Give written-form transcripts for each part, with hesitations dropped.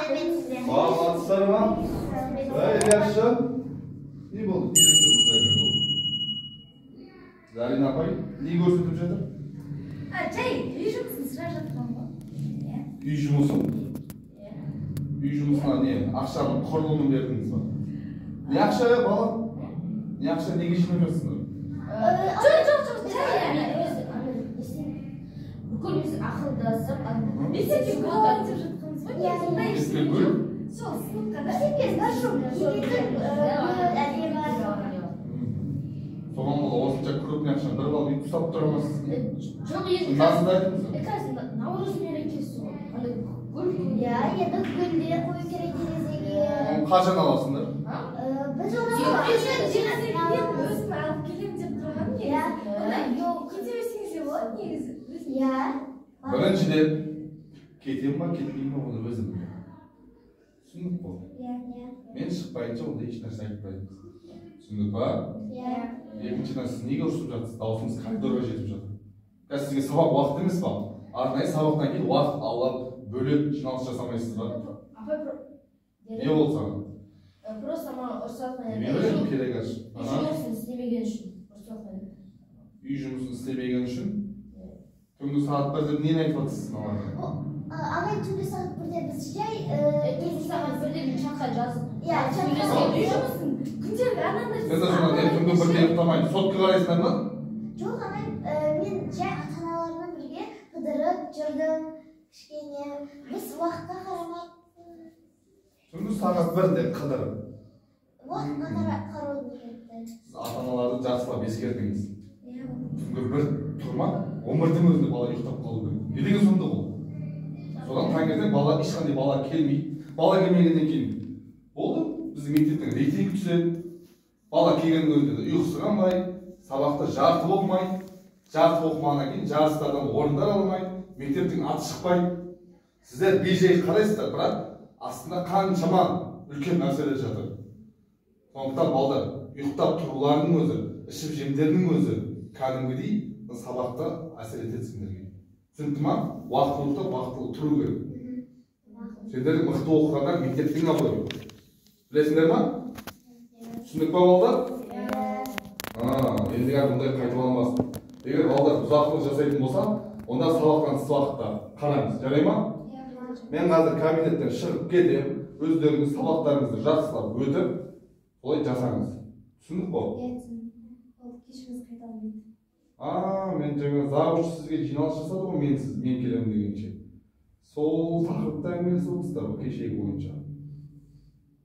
Саламатсыздар ма? Yaxshi. Ne bo'ldi? Direktor qizlarga bo'ldi. Zarina apay, ne ko'rsatib жатыр? Jay, uy жұмысын сұрап жатқанмын. Үй жұмысын. Үй жұмысына не? Ақшаның құрылымын бердіңіз ба? Не ақша бала? Не ақша неге жинап жатсыңдар? Жоқ, бүкіл біз ақылдасып, мектепке гүл айтып жатқанбыз ғой. Мектепке гүл? Сол сыныпқа да. Соған бола осынша крупный ақшаны бір балып үйіп ұстап тұра алмайсыз. Жоқ, енді Насында айтыңыз? қазір наурыз мерекесі ғой. Гүл. Ya da gülleri koyu gerek terezege. Қашан аласыңдар? Biz onu Өзім алып келемін деп тұрғанмын негізі. Жоқ, кете берсеңіз болады негізі. Ya. Біріншіден, кетем ба, кетпеймін ба, оны өзім білемін. Түсіндік қой? Мен шықпайынша онда еш нәрсе айтпаймыз. Түсіндік па? Екінші нәрсе, неге ұрысып жатсыз? Даусыңыз коридорға жетіп жатыр. Қазір сізге сабақ уақыт емес па? Арнайы сабақтан кейін уақыт аулап, бөлек жиналыс жасамайсыз ба? Не болды саған? Просто маған ұрсатқан Неме білемін керек ашып? Үй жұмысын істемеген үшін ұрсатқан. Үй жұмысын істемеген үшін? Түнгі сағат 1-де нені айтып жатсыз маған? Ama çünkü saat burada biz şey Түнгі сағат 1-де мен чатқа жазып. Ya, çatқа. Үй жұмысын күндергі анандай. Сіздер сонда түнгі 1-де ұйықтамайды. Сотқа қарайсыңдар ма? Çok ama ben şey ata-analarla birge kıdırıp жүрдім кішкене. Biz uақытқа қарамап. Түнгі сағат 1-де қыдырып. Уақытқа қараудың кетті. Сіз ата-аналарды жақсылап ескертіңіз. Түнгі 1 тұрма, 11-дің өзінде бала ұйықтап қалу керек. Не деген сонда ол? Содан таңертең бала ешқандай бала келмейді. Бала келмегеннен кейін болды. Біздің мектептің рейтингі түседі. Бала келгеннің өзінде де ұйқысы қанбай, сабақта жарты оқымайды. Жарты оқымағаннан кейін жарыстардан орындар алмайды. Мектептің аты шықпайды. Сіздер бей-жай қарайсыздар, бірақ астында қаншама үлкен нәрселер жатыр. Сондықтан балдар ұйықтап тұруларының өзі, ішіп жемдерінің өзі кәдімгідей сабақта әсер етеді сендерге. Түсінікті ма? Уақытылы ұйықтап, уақытылы тұру керек. Сендердің мықты оқығандар мектептің абыройы. Білесіңдер ма? Түсіндік па балдар? Ендігі бұндай қайталанбасын. Егер балдар бұзақылық жасайтын болса, онда сабақтан тыс уақытта қараңыз. Жарай ма? Мен қазір кабинеттен шығып кетем, өздеріңіз сабақтарыңызды жақсылап өтіп, солай жасаңыз. Түсіндік қой? Кешіміз қайталанбайды. Мен жаңа завуч сізге жиналыс жасады ғой, мен келемін дегенше. Сол тақырыпта әңгімелесіп отырсыздар ғой, кешегі бойынша.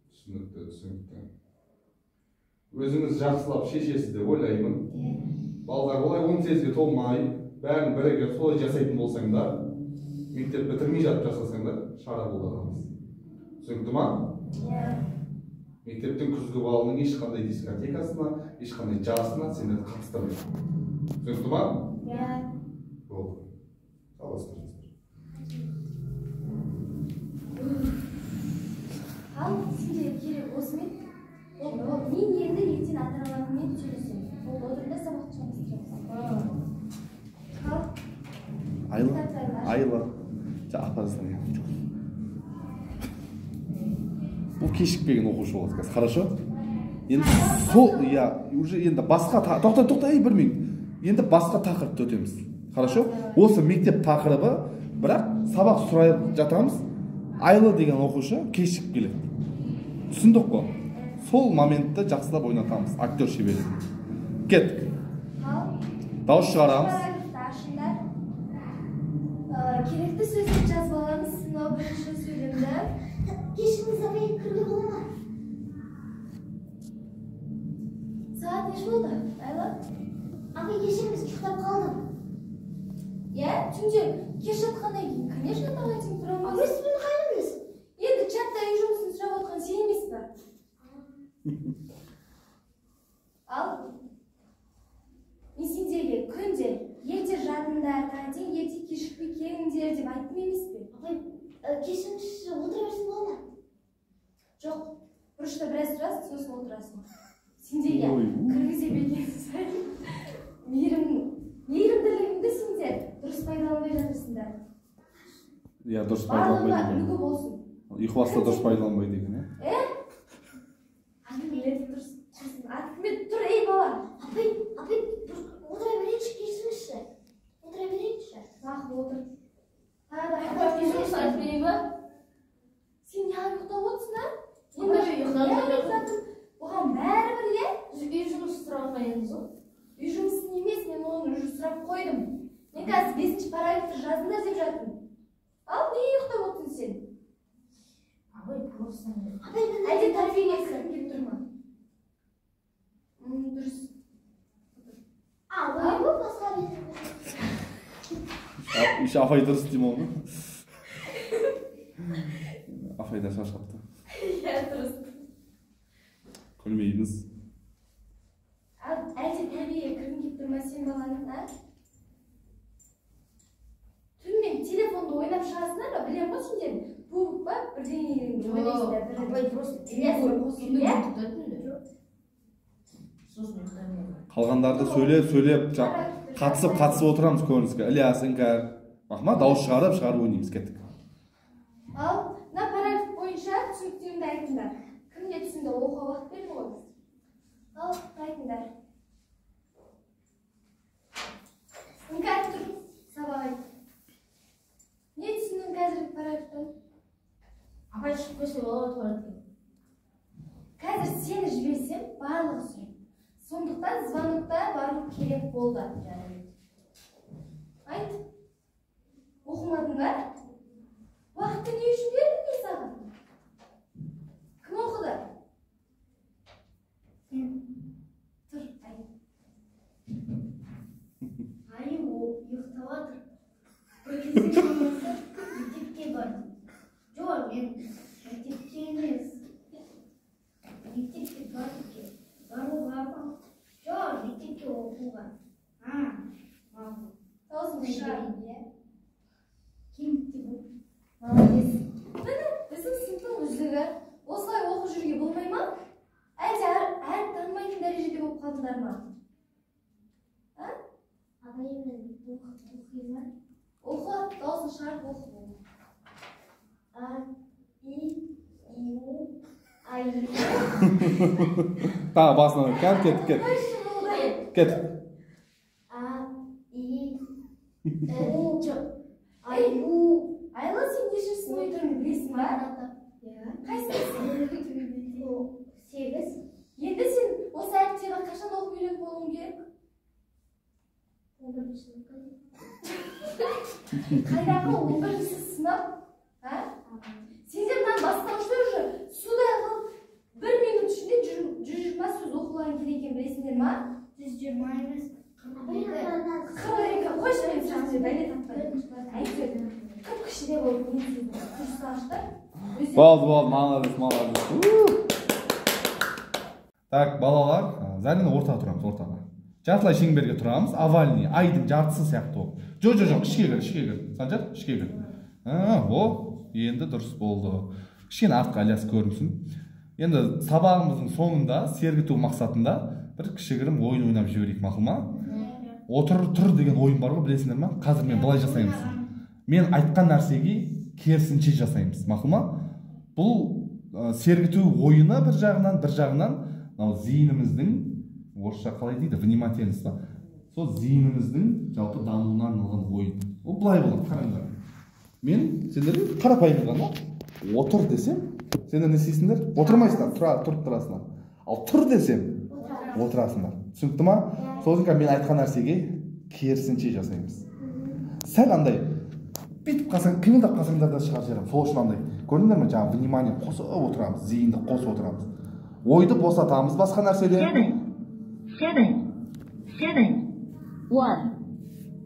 Түсінікті. Өзіңіз жақсылап шешесіз деп ойлаймын. Балдар олай 18-ге толмай, бәрін бірігіп солай жасайтын болсаңдар, мектеп бітірмей жатып жасасаңдар, шара боларымыз. Түсінікті ма? Мектептің күзгі балының ешқандай дискотекасына, ешқандай жасына сендерді қатыстырмайды. Түсінікті ма? Болды. Жалғастырыңыздар. Ал сенде керек осымен. Мен енді ертең ата-аналармен сөйлесемін. Ол отырында сабақты жалғастырамыз. Айла. Апасына. Бұл кешікпеген оқушы болады қазір. Хорошо? Енді сол, уже енді басқа тоқта, бір минут. Енді басқа тақырыпты өтеміз. Хорошо? Осы мектеп тақырыбы, бірақ сабақ сұрай жатамыз. Айла деген оқушы кешігіп келеді. Түсіндік қой? Сол моментті жақсылап ойнатамыз. Актер шеберлігі. Кеттік. Дауыс шығарамыз. Керекті сөздер жазып аламыз. Мынау бірінші сөйлемді. Кешіміз апай кіруге бола ма? Сағат неше болды? Айла? Апай кешіміз ұйықтап қалдым. Түнде кеш жатқаннан кейін, конечно, таңертең тұрамыз. Біз бұны қайнымыз? Енді чатта үй жұмысын сұрап отқан сен емес пе? Ал мен сендерге күнде ерте жатыңдар, таңертең ерте кешікпей келіңдер деп айттым емес пе? Апай, кешіміз отыра берсін бола ма? Жоқ, бұрышта біраз тұрасың, сосын отырасың. Сендерге кіргізе берген сайын мейірімділігіңді сендер дұрыс пайдаланбай жатырсыңдар. Дұрыс барлығына пайдаланбай. үлгі болсын. ұйқыбасты дұрыс пайдаланбайды екен, Ахмет, тұр, ей бала. Апай, отыра берейінші, келсіңізші. Отыра берейінші. Мақыл отыр. Сен неғып ұйықтап отырсың, а? Оған бәрібір, е? Үй жұмыс сұрап қойыңыз ғой. Үй жұмысын емес, мен оны уже сұрап қойдым. Мен қазір 5-ші параграфты жазыңдар деп жаттым. Ал, не ұйықтап отырсың сен? Апай, просто... Әлде тәрбиеге кіріп келіп тұрма? Дұрыс. Апай, бұл басқа ретінде. Еще апай дұрыс деймін оны. Апай да шаршапты. Иә, дұрыс. Күлмейміз. Әлде тәрбиеге кіргің келіп тұрма сен баланың, а? Түнімен телефонды ойнап шығасыңдар ба? Білем ғой сендер? Туып па? Бірдеңелеріңді ойлайсыңдар. Апай, просто Қалғандарды сөйлеп, қатысып отырамыз көрініске. Ілияс, Іңкәр. Мақма, дауыс шығарып ойнаймыз, кеттік. Ал, мына параграф бойынша түсініктеріңді айтыңдар. Кімде түсінді? Оқуға уақыт берді ғой. Ал, айтыңдар. Іңкәр тұр, сабақ айт. Не түсіндің қазіргі параграфтан? Апай, шығып көрсе болады ғой. Қазір сені жіберсем, барлығы сұр. Сондықтан звонокта барлық керек болды. Айт. Оқымадың ба? Уақытты не үшін бердің не саған? Кім оқыды? Тұр, айт. Ай, ұйықтап жатыр. Бір кезде болмаса, мектепке бардым. Жоқ, мен мектепке емес. Мектепке баруға ма? Жоқ, мектепке оқуға. Даусыңды шығарып, е? Кемікте бұл. Молодец. Міне, біздің сыныптың үздігі. Осылай оқып жүруге болмай ма? Әлде әріп танымайтын дәрежеде болып қалдыңдар ма? Апай, мен оқимын. Оқы, даусын шығарып оқы. Тағы басынан кет. Кет. Айла, сен нешесін өйтіріңді білесің ба? Қайсың? 8. Енді сен осы әріптерді қашан оқып үйреніп болуың керек? Қайдағы 11-ші сынып? Сендер мынаны бастауышты уже судай қылып 1 минут ішінде 120 сөз оқуларың керек екен білесіңдер ма? 120 емес. 42. Қойшы мен сұрағымды бәле таппайды. Әйтеуір 40 кішіде болып мен сөзді дұрыс ашты. Болды, молодец. Так, балалар, зәліне ортаға тұрамыз, ортаға. Жартылай шеңберге тұрамыз, овальный, айдың жартысы сияқты болып. Жоқ, ішке кір. Санжар, ішке кір. Енді дұрыс болды. Кішкене артқа Ілияс көрінсін. Енді сабағымыздың соңында, сергіту мақсатында бір кішігірім ойын ойнап жіберейік, мақұл ма? Тұр деген ойын бар ғой, білесіңдер ма? Қазір мен былай жасаймыз. Мен айтқан нәрсеге керісінше жасаймыз, мақұл ма? Бұл сергіту ойыны бір жағынан зейініміздің, орысша қалай дейді, внимательность па? Сол зейініміздің жалпы дамуына арналған ойын. Ол былай болады, қараңдар. Мен сендерге қарапайым ғана отыр десем, сендер не істейсіңдер? Отырмайсыңдар, тұрып тұрасыңдар. Ал тұр десем, отырасыңдар. Түсінікті ма? Сосын мен айтқан нәрсеге керісінше жасаймыз. Сәл андай бүйтіп қалсаң, қимылдап қалсаңдар да шығарып жіберемін. Сол үшін андай. Көрдіңдер ме? Жаңағы внимание қосып отырамыз, зейінді қосып отырамыз. Ойды босатамыз басқа нәрседен. 7, 1,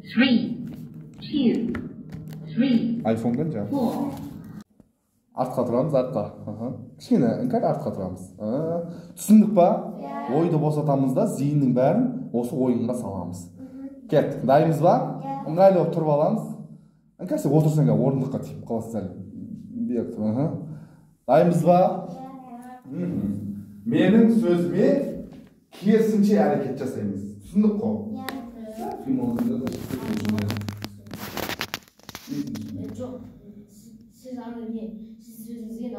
3, 2, 3. Айфондан жаңағы. Артқа тұрамыз, артқа. Кішкене іңкәр артқа тұрамыз. Түсіндік па? Ойды босатамыз да зейіннің бәрін осы ойынға саламыз. Кет, дайымыз ба? Ыңғайлы болып тұрып аламыз. Іңкәр сен отырсаң орындыққа тиіп қаласыз әлі. Дайымыз ба? Менің сөзіме керісінше әрекет жасаймыз. Түсіндік қой? Жоқ, сіз аны не? Сіз сөзіңізге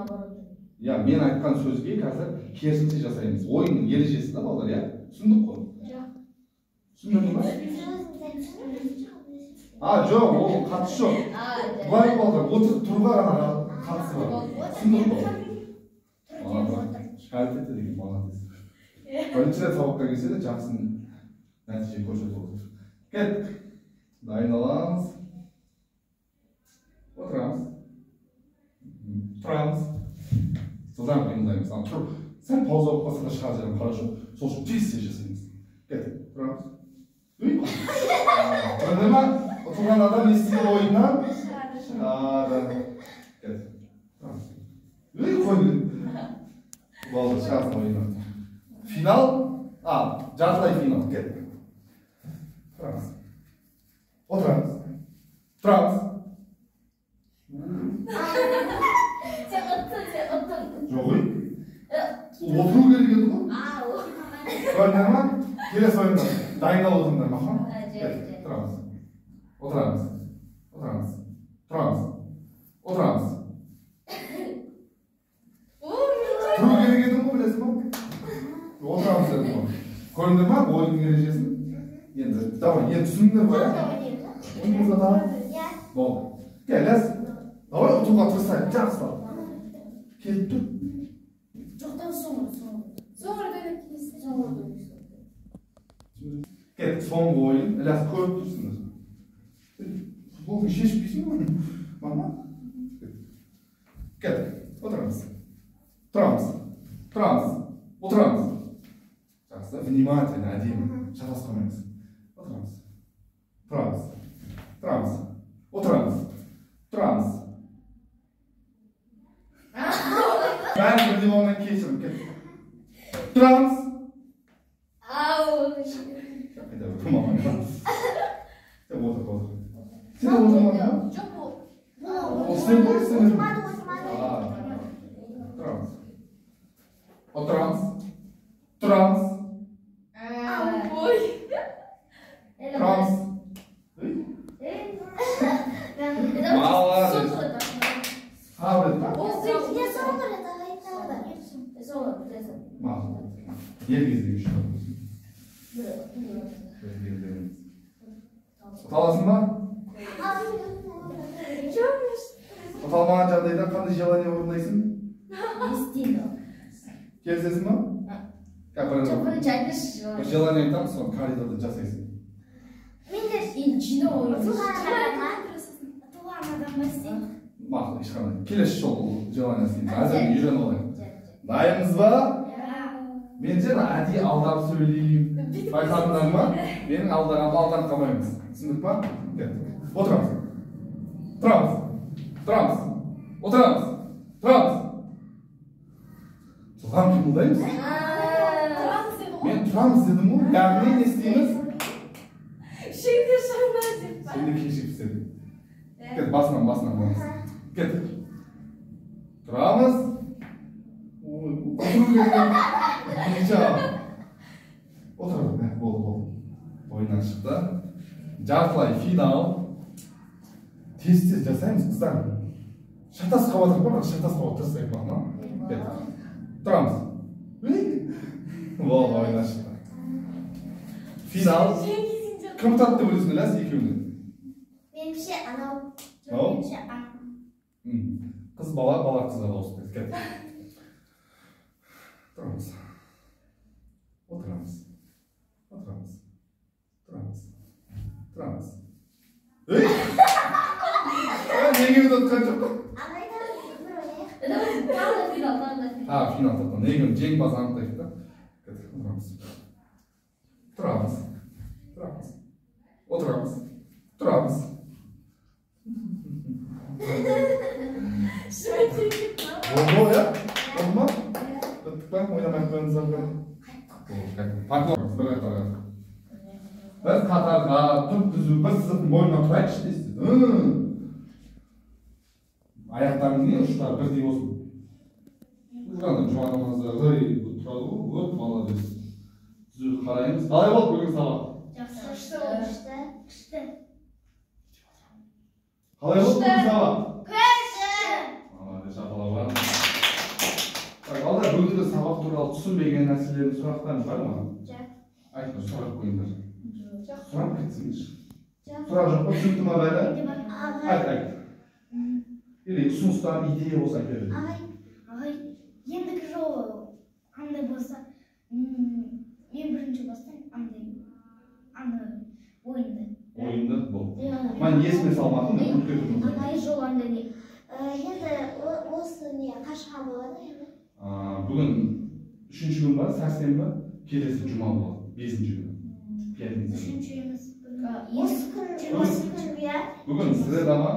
Ya men aytқан сөзге қазір керісінше жасаймыз. Ойынның ережесі да балдар, я? Түсіндік қой? Жоқ. Түсіндіңіз ба? Жоқ, ол қатысы жоқ. А, Былай балдар, отырып тұруға ғана қатысы бар. Түсіндік қой? Шкалт етті деген молодец. Бірінші рет сабаққа келсе де жақсы нәтиже көрсетіп отыр. Кеттік. Дайындаламыз. Отырамыз. Тұрамыз. Содан қимылдаймыз. Тұр. Сәл пауза болып қалса да шығар жерін қарашы. Сол үшін тез жасаймыз. Кеттік. Тұрамыз. Көрді ма? Отырған адам естіген ойыннан шығады. Кеттік. Тұрамыз. Қойды. Болды, шығарсын ойыннан. Final? Жартылай финал. Кеттік. Тұрамыз. Отырамыз. Тұрамыз. Сен ұттың. Жоқ ой. Отыру керек еді ғой. Көрдіңдер ма? Келесі ойында. Дайындал отырыңдар ма? Тұрамыз. Отырамыз. Отырамыз. Тұрамыз. Отырамыз. Тұру керек еді ғой, білесің ба? Отырамыз дедім ғой. Көрдіңдер ма? Ойынның ережесін. Енді, давай, енді түсіндіңдер ғой, я? Ойынымызға давай. Болды. Келес. Давай отыруға тырысайық, жақсы. Келіп тұр. Жоқтан соңырда келесі. Кеттік, соңғы ойын. Іләс көріп тұрсыңыз. Футболды шешпейсің ба? Мама? Кеттік, отырамыз. Тұрамыз. Тұрамыз. Отырамыз. Жақсы, внимательно, әдемі. Шатасқанмаймыз. Отырамыз. Тұрамыз. Тұрамыз. Отырамыз. Тұрамыз. Бәрі бірдей болғаннан кешірім, кеттік. Тұрамыз. Қайда бір маман ба? Сен отыр. Сен отырмадың ба? Жоқ бұл. Ол сен ғой, сен өзің. Тұрамыз. Отырамыз. Тұрамыз. Ой. Тұрамыз. Молодец. Қабілет па? Мақұл. Ер кездегі үшін ұталасың ба? Ұталмаған жағдайда қандай желание орындайсың? Келісесің ба? Бір желание айтамын, соны коридорда жасайсың. Мақұл, ешқандай. Келесі жолы желание істейміз. Әзірге үйреніп алайық. Дайынбыз ба? Мен жаңа әдейі алдап сөйлеймін. Байқадыңдар ма? Менің алдан қалмаймыз. Түсіндік па? Отырамыз. Тұрамыз. Тұрамыз. Отырамыз. Тұрамыз. Соған қимылдаймыз. Мен тұрамыз дедім ғой. Яғни не істейміз? Шеңде шығына деп. Сенде кешіп істедім. Кет, басынан қойыңыз. Кет. Тұрамыз. Отырамыз. Болды. Ойыннан шықты. Жартылай финал. Тез жасаймыз, қыздар. Шатасқа батырып бар, шатасқа отырсайық бағына. Тұрамыз. Болды, ойыннан шықты. Финал. Кім татты білесің, ләс екеуінен? Меніңше анау. Қыз бала қызға дауыс берді. Тұрамыз. Отырамыз. Ей! Неге ұтатқан жоқ? Финал. Финал татқан. Неге жеңімпаз анықтайық та? Тұрамыз. Отырамыз. Болды я? Болды ма? Біттік па? Ойнамай қойыңыздар бір. Біз қатарға түп түзу бір сызықтың бойына тұрайықшы дейсіз. Аяқтарың не ұштары бірдей болсын. Бұғанда жуанымызды ғый тұрады ғой, өт молодец. Түзу қараймыз. Қалай болды бүгін сабақ? Күшті. Қалай болды бүгін сабақ? Күшті. Молодец, шапалақ. бүгінгі сабақ туралы түсінбеген нәрселердің сұрақтарың бар ма? Жоқ. Айтыңыз, сұрақ қойыңдар. Жоқ. Сұрақ кетсеңізші. Жоқ. Сұрақ жоқ па? Түсінікті ма бәрі? Ағай. Айт. Или ұсыныстар, идея болса айта бер. Ағай, ендігі жолы қандай болса, мен бірінші бастаймын андай ойынды. Ойынды бұл. Мен есіме салмадым, мен ұмытып кеттім. Андай жол андай не. Енді осы не қашқан болады енді. Бүгін 3-ші күн ба, сәрсенбі, келесі жұма болады, 5-ші күн. Пятница. Үшінші емес. Осы күн иә. Бүгін среда ма,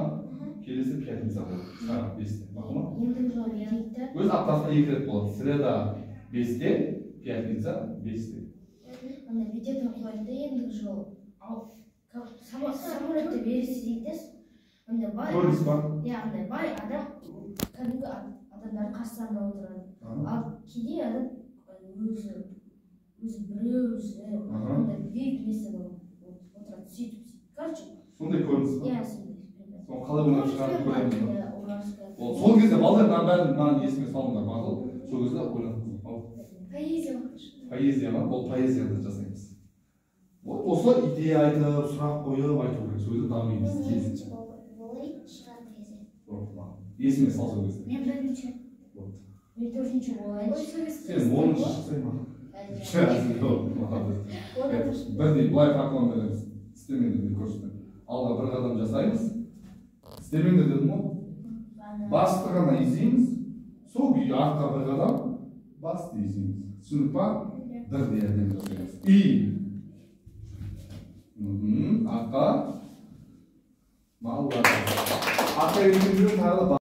келесі пятница болады, сағат 5-те. Бақыма? Ендігі жолы дейді. Өз аптасында 2 рет болады. Среда 5-те, пятница 5-те. Анда бюджеттен қойды ендігі жолы. Ал самолетті бересі дейдіз. Анда бай. Көрініс бар. Андай бай адам кәдімгі адамдар қарсысында отырады. Ал кейде адам өзі біреу анда бейбіт нәрседе отырады, сөйтіп. Короче. Сондай көрініс бар. Иә, сондай. Соны қалай ойнап шығарып көреміз ба? Иә, олар шығарып. Сол кезде балалар бәрін маған есіме салыңдар мақұл. Сол кезде ойланып. Поэзия ма? Ол поэзияны жасаймыз. Вот осылай идея айтып, сұрақ қойып айту керек. Сол кезде дамимыз тезінше. Есіме сал сол кезде. Мен бірінші. Мен төртінші болайын. Сен 10-шы шықсай ма? Бірдей былай фарқылан береміз. Істемеңдер деп көрсетті. Алға бір қадам жасаймыз. Істемеңдер дедім ғой. Басты ғана изейміз. Сол күйі артқа бір қадам басты изейміз. Түсінік па? Бірдей әдем жасаймыз. И. Артқа. Малдар. Артқа ерекендерін тағы да